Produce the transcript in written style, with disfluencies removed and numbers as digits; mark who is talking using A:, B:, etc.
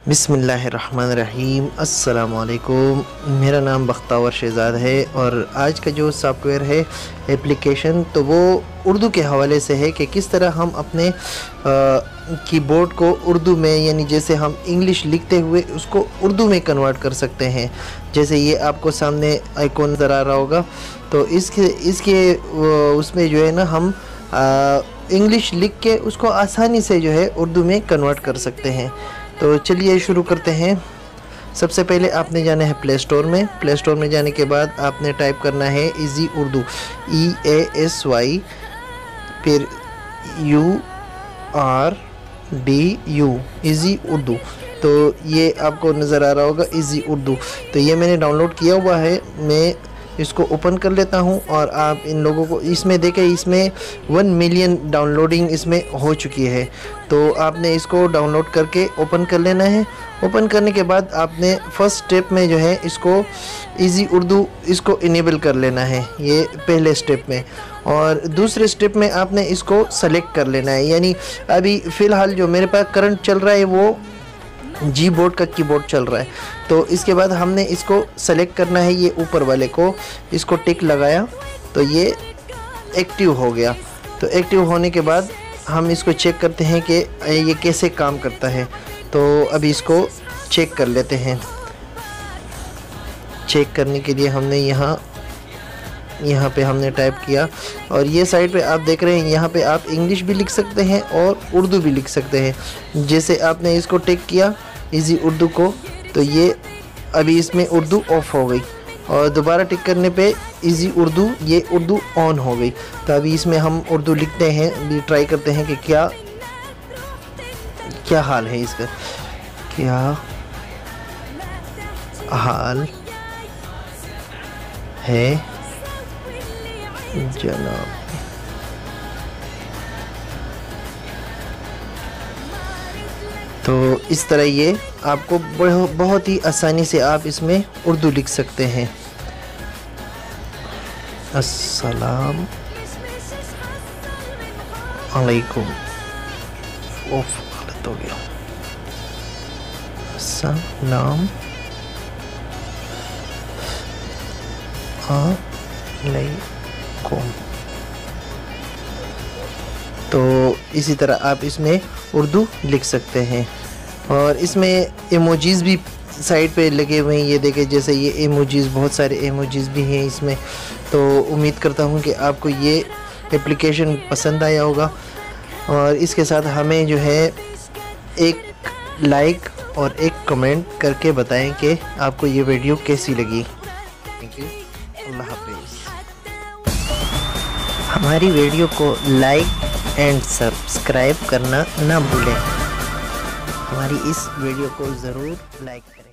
A: बिस्मिल्लाहिर्रहमानिर्रहीम। अस्सलामुअलैकुम। मेरा नाम बख्तावर शहज़ाद है और आज का जो सॉफ्टवेयर है एप्लीकेशन तो वो उर्दू के हवाले से है कि किस तरह हम अपने कीबोर्ड को उर्दू में, यानी जैसे हम इंग्लिश लिखते हुए उसको उर्दू में कन्वर्ट कर सकते हैं। जैसे ये आपको सामने आइकॉन नज़र आ रहा होगा, तो इसके उसमें जो है ना हम इंग्लिश लिख के उसको आसानी से जो है उर्दू में कन्वर्ट कर सकते हैं। तो चलिए शुरू करते हैं। सबसे पहले आपने जाना है प्ले स्टोर में। प्ले स्टोर में जाने के बाद आपने टाइप करना है इजी उर्दू, EASY फिर URDU, इजी उर्दू। तो ये आपको नज़र आ रहा होगा इजी उर्दू। तो ये मैंने डाउनलोड किया हुआ है, मैं इसको ओपन कर लेता हूं और आप इन लोगों को इसमें देखें, इसमें 1 मिलियन डाउनलोडिंग इसमें हो चुकी है। तो आपने इसको डाउनलोड करके ओपन कर लेना है। ओपन करने के बाद आपने फर्स्ट स्टेप में जो है इसको इजी उर्दू इसको इनेबल कर लेना है, ये पहले स्टेप में। और दूसरे स्टेप में आपने इसको सेलेक्ट कर लेना है, यानी अभी फ़िलहाल जो मेरे पास करंट चल रहा है वो जी बोर्ड का कीबोर्ड चल रहा है। तो इसके बाद हमने इसको सेलेक्ट करना है, ये ऊपर वाले को, इसको टिक लगाया तो ये एक्टिव हो गया। तो एक्टिव होने के बाद हम इसको चेक करते हैं कि ये कैसे काम करता है। तो अभी इसको चेक कर लेते हैं। चेक करने के लिए हमने यहाँ पे हमने टाइप किया और ये साइड पे आप देख रहे हैं, यहाँ पे आप इंग्लिश भी लिख सकते हैं और उर्दू भी लिख सकते हैं। जैसे आपने इसको टिक किया इजी उर्दू को, तो ये अभी इसमें उर्दू ऑफ हो गई और दोबारा टिक करने पे इजी उर्दू, ये उर्दू ऑन हो गई। तो अभी इसमें हम उर्दू लिखते हैं, अभी ट्राई करते हैं कि क्या हाल है इसका, क्या हाल है जनाब। तो इस तरह ये आपको बहुत ही आसानी से आप इसमें उर्दू लिख सकते हैं। अस्सलाम अलैकुम, ओफ गलत हो गया, अस्सलाम अलैकुम। तो इसी तरह आप इसमें उर्दू लिख सकते हैं। और इसमें इमोजीज़ भी साइड पे लगे हुए हैं, ये देखें, जैसे ये इमोजीज़, बहुत सारे इमोजीज़ भी हैं इसमें। तो उम्मीद करता हूँ कि आपको ये एप्लीकेशन पसंद आया होगा और इसके साथ हमें जो है एक लाइक और एक कमेंट करके बताएं कि आपको ये वीडियो कैसी लगी। थैंक यू, अल्लाह हाफिज़। हमारी वीडियो को लाइक एंड सब्सक्राइब करना ना भूलें। हमारी इस वीडियो को ज़रूर लाइक करें।